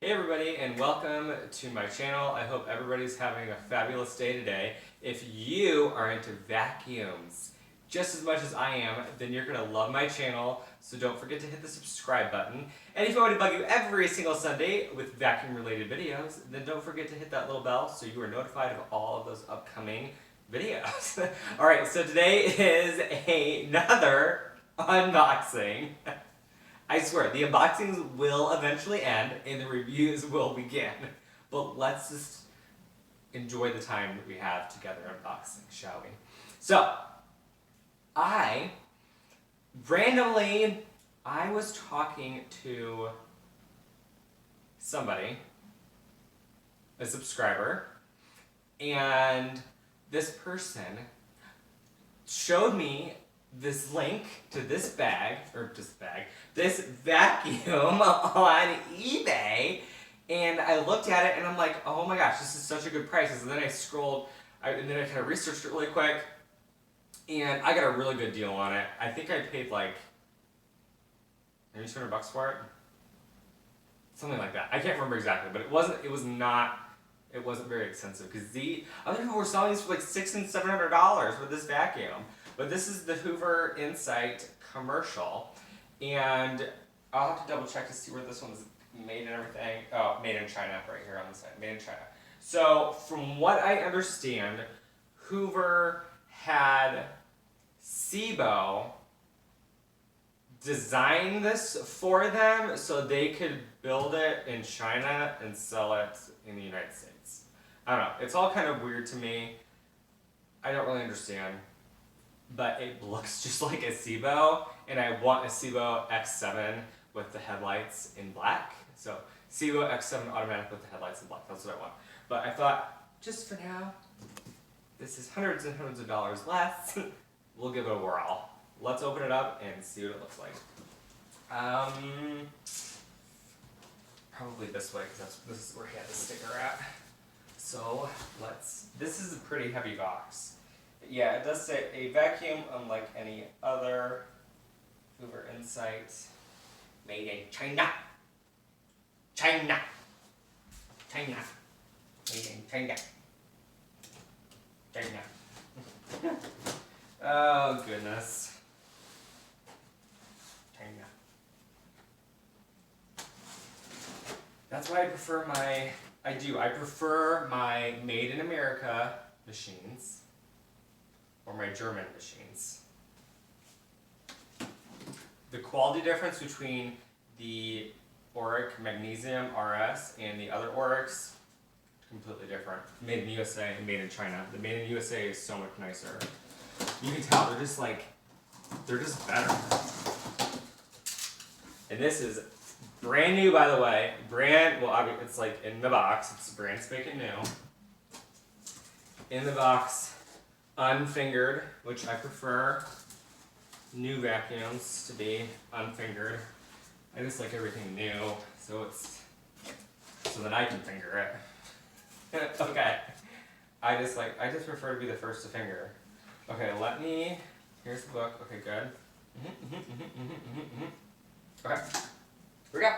Hey everybody, and welcome to my channel. I hope everybody's having a fabulous day today. If you are into vacuums just as much as I am, then you're gonna love my channel, so don't forget to hit the subscribe button. And if you want me to bug you every single Sunday with vacuum related videos, then don't forget to hit that little bell so you are notified of all of those upcoming videos. Alright, so today is another unboxing. I swear, the unboxings will eventually end and the reviews will begin. But let's just enjoy the time that we have together unboxing, shall we? So, I was talking to somebody, a subscriber, and this person showed me this link to this vacuum on eBay, and I looked at it and I'm like, oh my gosh, this is such a good price. And then I scrolled, and then I kind of researched it really quick, and I got a really good deal on it. I think I paid like maybe $200 for it, something like that. I can't remember exactly, but it wasn't very expensive because the other people were selling these for like $600 and $700 for this vacuum. But this is the Hoover Insight commercial, and I'll have to double check to see where this one's made and everything. Oh, made in China right here on the side, made in China. So from what I understand, Hoover had SUBBIE design this for them so they could build it in China and sell it in the United States. I don't know, it's all kind of weird to me. I don't really understand. But it looks just like a SUBBIE, and I want a SUBBIE X7 with the headlights in black. So SUBBIE X7 automatic with the headlights in black, that's what I want. But I thought, just for now, this is hundreds and hundreds of dollars less. We'll give it a whirl. Let's open it up and see what it looks like. Probably this way, because this is where he had the sticker at. So this is a pretty heavy box. Yeah, it does say a vacuum unlike any other. Hoover Insight, made in China. China. China. Made in China. China. Oh goodness. China. That's why I prefer I prefer my Made in America machines. Or my German machines. The quality difference between the Auric Magnesium RS and the other Aurics, completely different. Made in USA and made in China. The made in USA is so much nicer. You can tell they're just better. And this is brand new, by the way. It's like in the box. It's brand spanking new. In the box. Unfingered, which I prefer new vacuums to be unfingered. I just like everything new, so that I can finger it. Okay. I just prefer to be the first to finger. Okay, here's the book. Okay, good. Okay, here we go.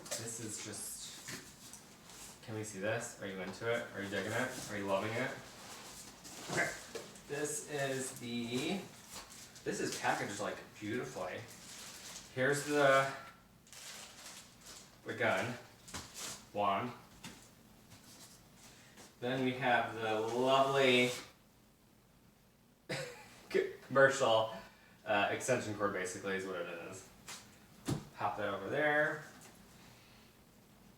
This is just, can we see this? Are you into it? Are you digging it? Are you loving it? Okay, this is packaged like beautifully. Here's the gun, wand. Then we have the lovely commercial extension cord, basically is what it is. Pop that over there.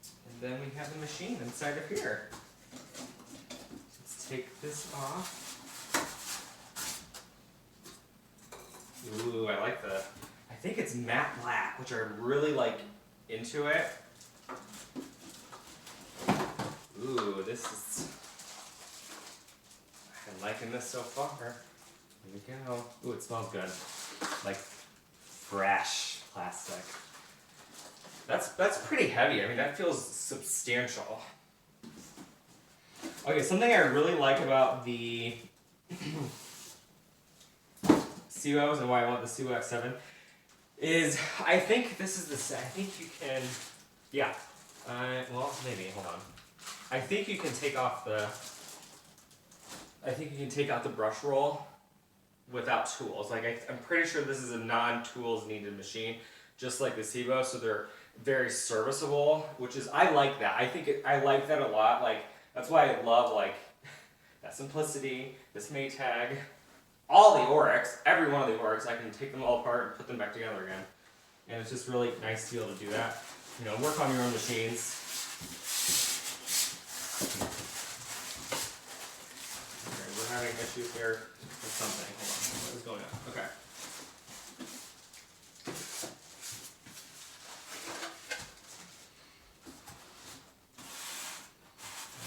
And then we have the machine inside of here. Take this off. Ooh, I think it's matte black, which I really like into it. Ooh, I'm liking this so far. Here we go. Ooh, it smells good. Like fresh plastic. That's pretty heavy. I mean, that feels substantial. Okay, something I really like about the SUBBIEs and why I want the SUBBIE X7 is I think this is I think you can, yeah, Well, maybe. Hold on. I think you can take off the. I think you can take out the brush roll without tools. Like I'm pretty sure this is a non-tools needed machine, just like the SUBBIE. So they're very serviceable, which is I like that. I like that a lot. Like that's why I love like that simplicity, this Maytag, all the Oryx, every one of the Oryx. I can take them all apart and put them back together again, and it's just really nice to be able to do that. You know, work on your own machines. Okay, we're having issues here with something. Hold on, what is going on? Okay.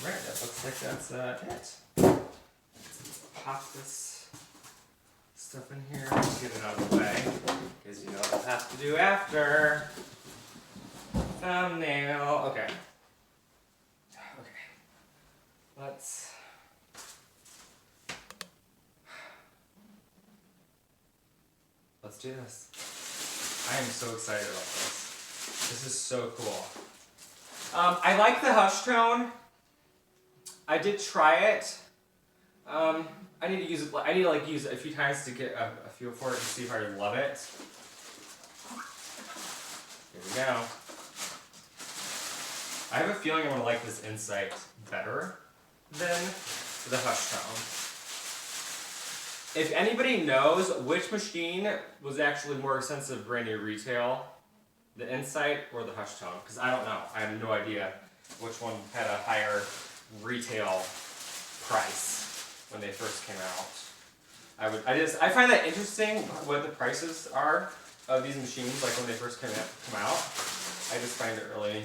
Alright, that looks like that's it. Pop this stuff in here, get it out of the way, because you know what we'll have to do after. Thumbnail. Okay. Let's do this. I am so excited about this. This is so cool. I like the hush tone. I did try it. I need to use it. I need to use it a few times to get a feel for it and see if I love it. Here we go. I have a feeling I'm gonna like this Insight better than the hush tone. If anybody knows which machine was actually more expensive brand new retail, the Insight or the hush tone, because I don't know. I have no idea which one had a higher retail price when they first came out. I find that interesting what the prices are of these machines, like when they first come out. I just find it really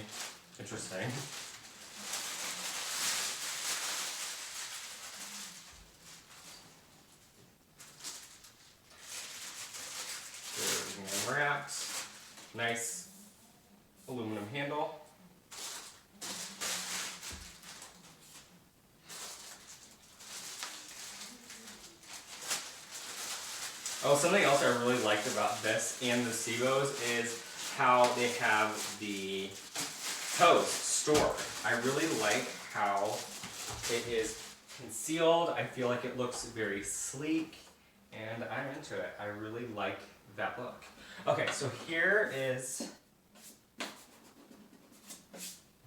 interesting. Good wrapped, nice aluminum handle. Oh, something else I really liked about this and the SUBBIEs is how they have the hose stored. I really like how it is concealed. I feel like it looks very sleek, and I'm into it. I really like that look. Okay, so here is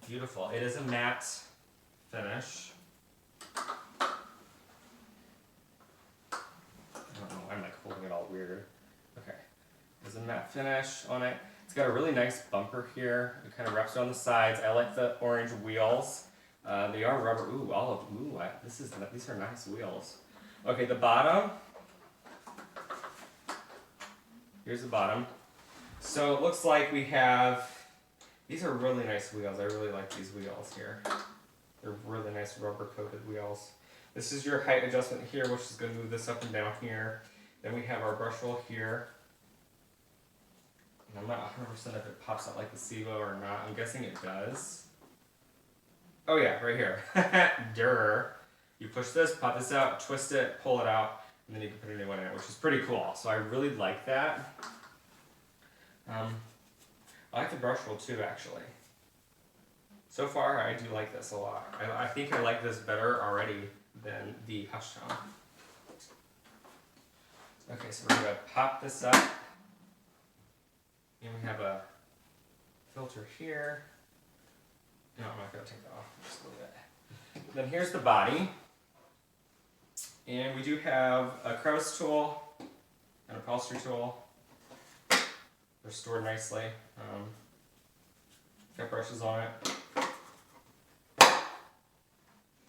beautiful. It is a matte finish. I don't know, I'm like holding it all weird. Okay, there's a matte finish on it. It's got a really nice bumper here. It kind of wraps around the sides. I like the orange wheels. They are rubber. Ooh, olive. Ooh, these are nice wheels. Okay, the bottom. Here's the bottom. So it looks like we have. These are really nice wheels. I really like these wheels here. They're really nice rubber coated wheels. This is your height adjustment here, which is going to move this up and down here. Then we have our brush roll here. And I'm not 100% if it pops out like the SUBBIE or not. I'm guessing it does. Oh yeah, right here. Durr. You push this, pop this out, twist it, pull it out, and then you can put a new one in it, which is pretty cool. So I really like that. I like the brush roll too, actually. So far, I do like this a lot. I think I like this better already than the hush tone. Okay, so we're going to pop this up. And we have a filter here. No, I'm not going to take that off. Just leave it. Then here's the body. And we do have a crevice tool and a upholstery tool. They're stored nicely. Got brushes on it.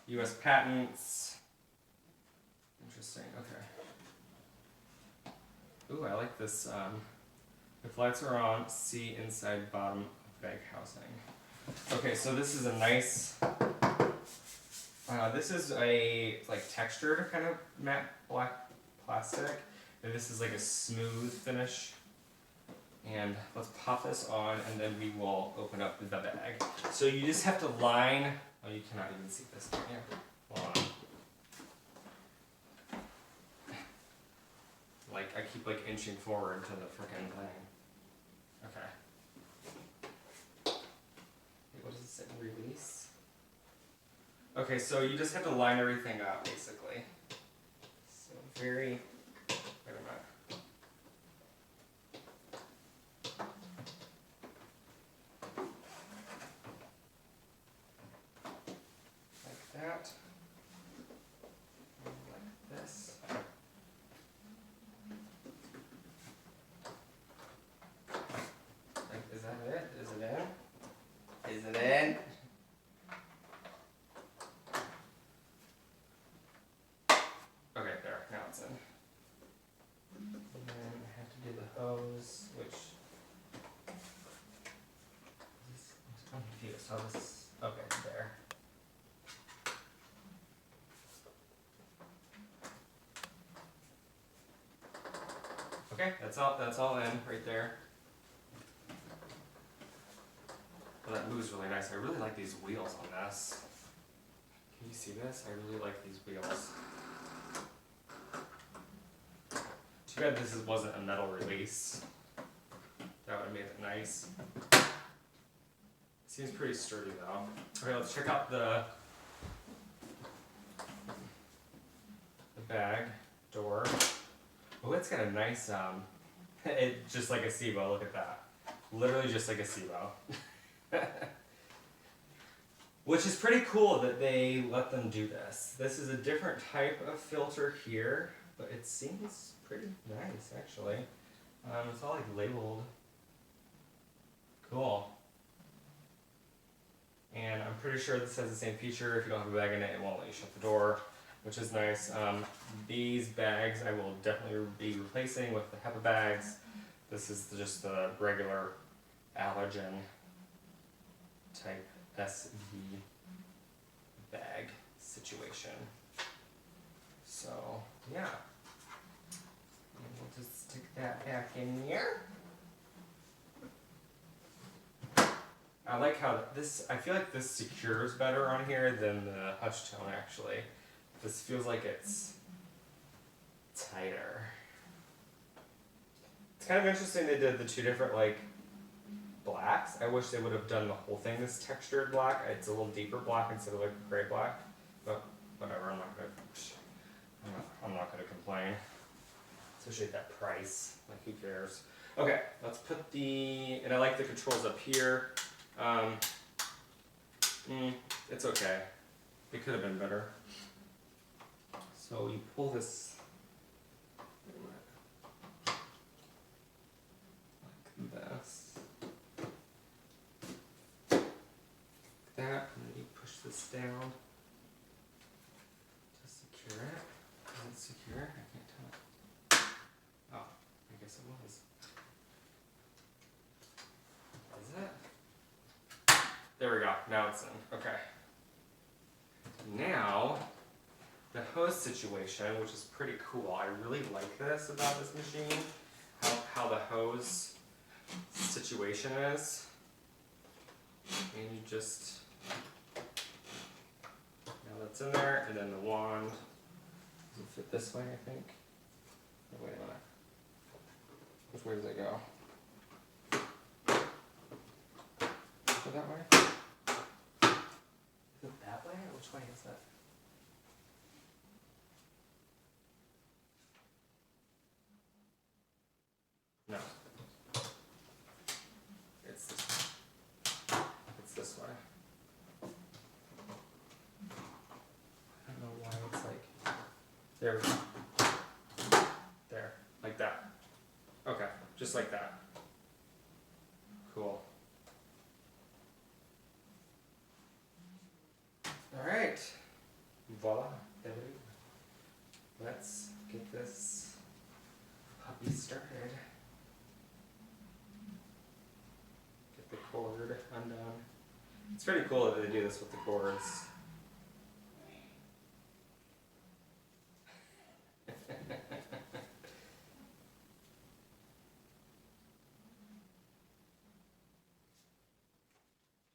US patents. Interesting, okay. Ooh, I like this. If lights are on, see inside bottom of bag housing. Okay, so this is a nice, this is a like textured kind of matte black plastic. And this is like a smooth finish. And let's pop this on and then we will open up the bag. So you just have to line, oh you cannot even see this, can you? Hold on. Like I keep like inching forward to the frickin' thing. Okay. Wait, what does it Okay, so you just have to line everything up, basically. So very, wait a minute. Like that. And like this. Like, is that it? Is it in? Is it in? Okay, there, now it's in. And then I have to do the hose, which I'm confused. How this? Okay, there. Okay, that's all in right there. Well, that moves really nice. I really like these wheels on this. Can you see this? I really like these wheels. Too bad this wasn't a metal release. That would have made it nice. Seems pretty sturdy though. Okay, let's check out the bag door. Oh, it's got a nice it just like a SUBBIE. Look at that. Literally just like a SUBBIE. Which is pretty cool that they let them do this. This is a different type of filter here, but it seems pretty nice actually. It's all like labeled. Cool. And I'm pretty sure this has the same feature. If you don't have a bag in it, it won't let you shut the door, which is nice. These bags I will definitely be replacing with the HEPA bags. This is just the regular allergen type SV bag situation. So yeah, and we'll just stick that back in here. I like how this, I feel like this secures better on here than the Hush Tone actually. This feels like it's tighter. It's kind of interesting they did the two different like blacks. I wish they would have done the whole thing this textured black. It's a little deeper black instead of like a gray black. But whatever, I'm not gonna complain. Especially at that price. Like who cares? Okay, let's put the, and I like the controls up here. It's okay. It could have been better. So you pull this like this. Like that, and then you push this down to secure it. Is it secure? I can't tell. Oh, I guess it was. Is it? There we go. Now it's in. Okay. Now, the hose situation, which is pretty cool. I really like this about this machine. How the hose situation is. And you just, now that's in there, and then the wand. Does it fit this way, I think? Oh, wait a minute. Which way does it go? Go that way? Is it that way, or which way is that? No. It's this way. It's this way. I don't know why it's like, there we go. There, like that. Okay, just like that. Cool. Alright, voila, there we go. Let's get this puppy started. Get the cord undone. It's pretty cool that they do this with the cords.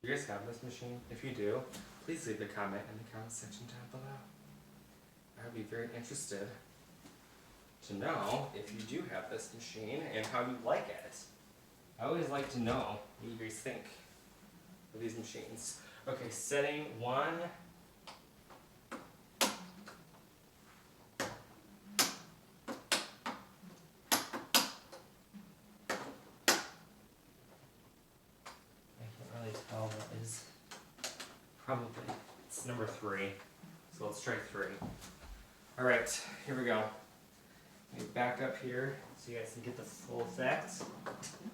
Do you guys have this machine? If you do, please leave a comment in the comment section down below. I would be very interested to know if you do have this machine and how you like it. I always like to know what you guys think of these machines. Okay, setting 1, Probably. It's number 3. So let's try 3. Alright, here we go. Let me back up here so you guys can get the full effect.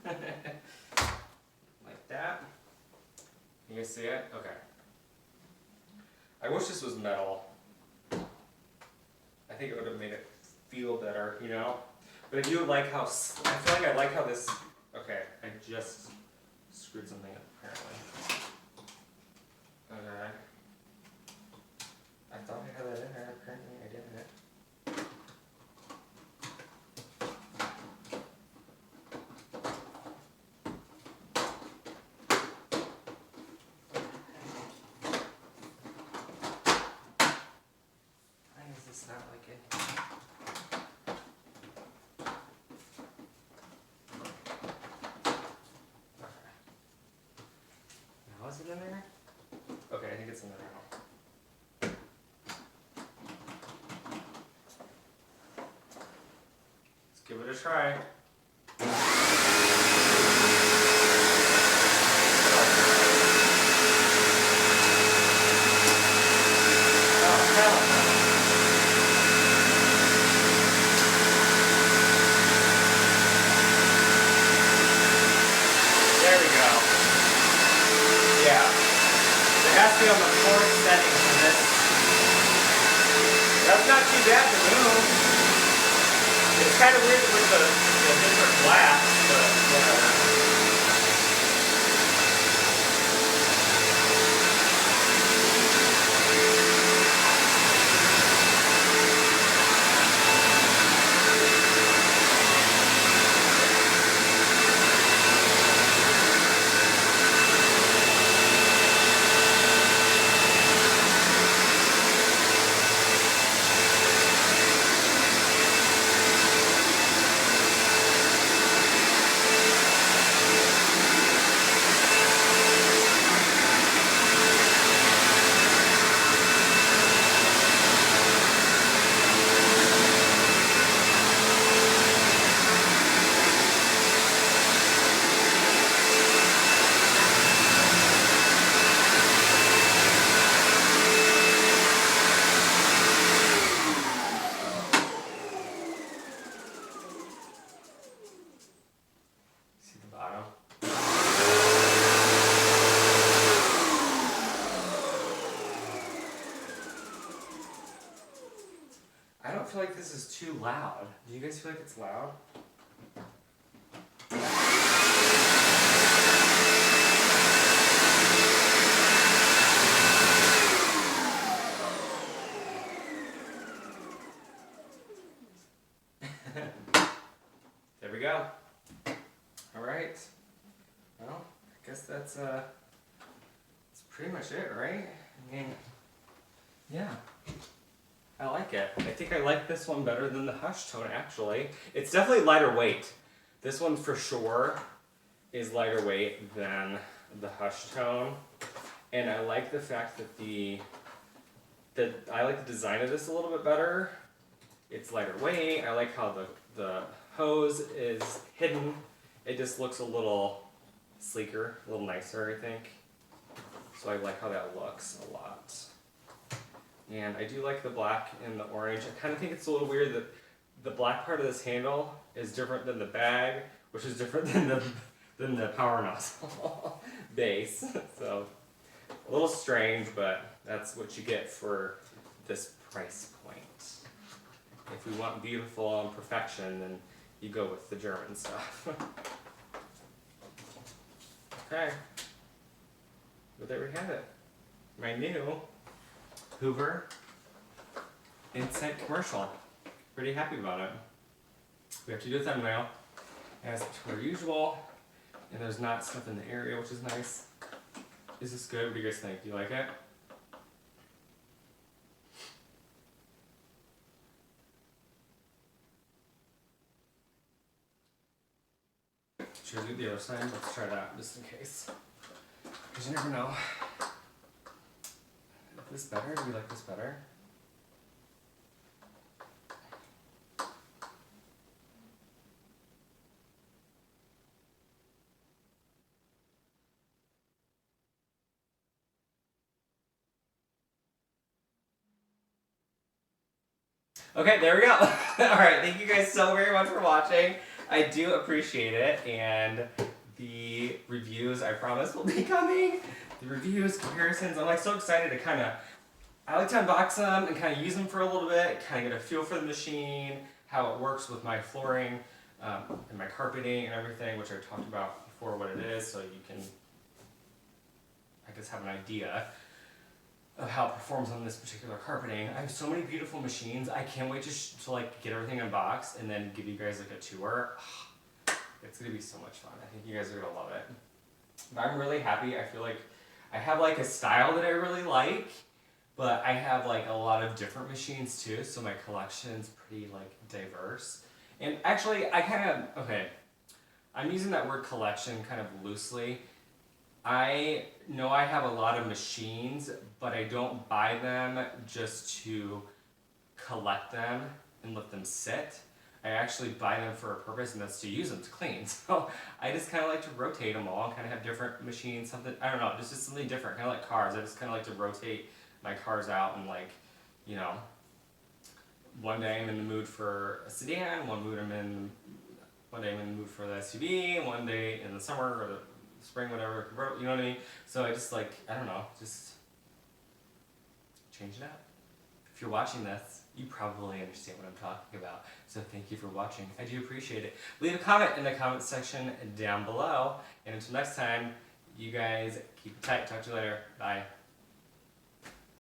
Like that. You guys see it? Okay. I wish this was metal. I think it would have made it feel better, you know? But I do like how, I feel like I like how this, okay, I just screwed something up apparently. Okay. I thought I had that in there, apparently I didn't. Why is this not like it? Now is it in there? Okay, I think it's in there now. Let's give it a try. There we go. Yeah. It has to be on the 4th setting for this. That's not too bad to move. It's kind of weird with the different glass, but whatever. See the bottom? I don't feel like this is too loud. Do you guys feel like it's loud? There we go. Alright. Well, I guess that's pretty much it, right? I mean, yeah. I like it. I think I like this one better than the Hush Tone, actually. It's definitely lighter weight. This one for sure is lighter weight than the Hush Tone. And I like the fact that I like the design of this a little bit better. It's lighter weight. I like how the hose is hidden. It just looks a little sleeker, a little nicer, I think. So I like how that looks a lot. And I do like the black and the orange. I kind of think it's a little weird that the black part of this handle is different than the bag, which is different than the power nozzle base. So a little strange, but that's what you get for this price point. If we want beautiful and perfection, then you go with the German stuff. Okay. But there we have it. My new Hoover St commercial. Pretty happy about it. We have to do a thumbnail as per usual, and there's not stuff in the area, which is nice. Is this good? What do you guys think? Do you like it? Should I do the other side? Let's try that just in case. Because you never know. Is this better? Do you like this better? Okay, there we go. Alright, thank you guys so very much for watching. I do appreciate it, and the reviews, I promise, will be coming. The reviews, comparisons, I'm like so excited to kind of, I like to unbox them and kind of use them for a little bit, kind of get a feel for the machine, how it works with my flooring, and my carpeting and everything, which I talked about before what it is, so you can, I guess, have an idea of how it performs on this particular carpeting. I have so many beautiful machines. I can't wait to like get everything unboxed and then give you guys like a tour. It's gonna be so much fun. I think you guys are gonna love it. But I'm really happy. I feel like I have like a style that I really like, but I have like a lot of different machines too, so my collection's pretty like diverse. And actually, I'm using that word collection kind of loosely. I know I have a lot of machines, but I don't buy them just to collect them and let them sit. I actually buy them for a purpose, and that's to use them to clean. So I just kind of like to rotate them all and kind of have different machines, something, I don't know, just something different, kind of like cars. I just kind of like to rotate my cars out and like, you know, one day I'm in the mood for a sedan, one day I'm in the mood for the SUV, one day in the summer or the spring, whatever, you know what I mean? So I just like, I don't know, just change it up. If you're watching this, you probably understand what I'm talking about. So thank you for watching. I do appreciate it. Leave a comment in the comment section down below. And until next time, you guys keep it tight. Talk to you later. Bye.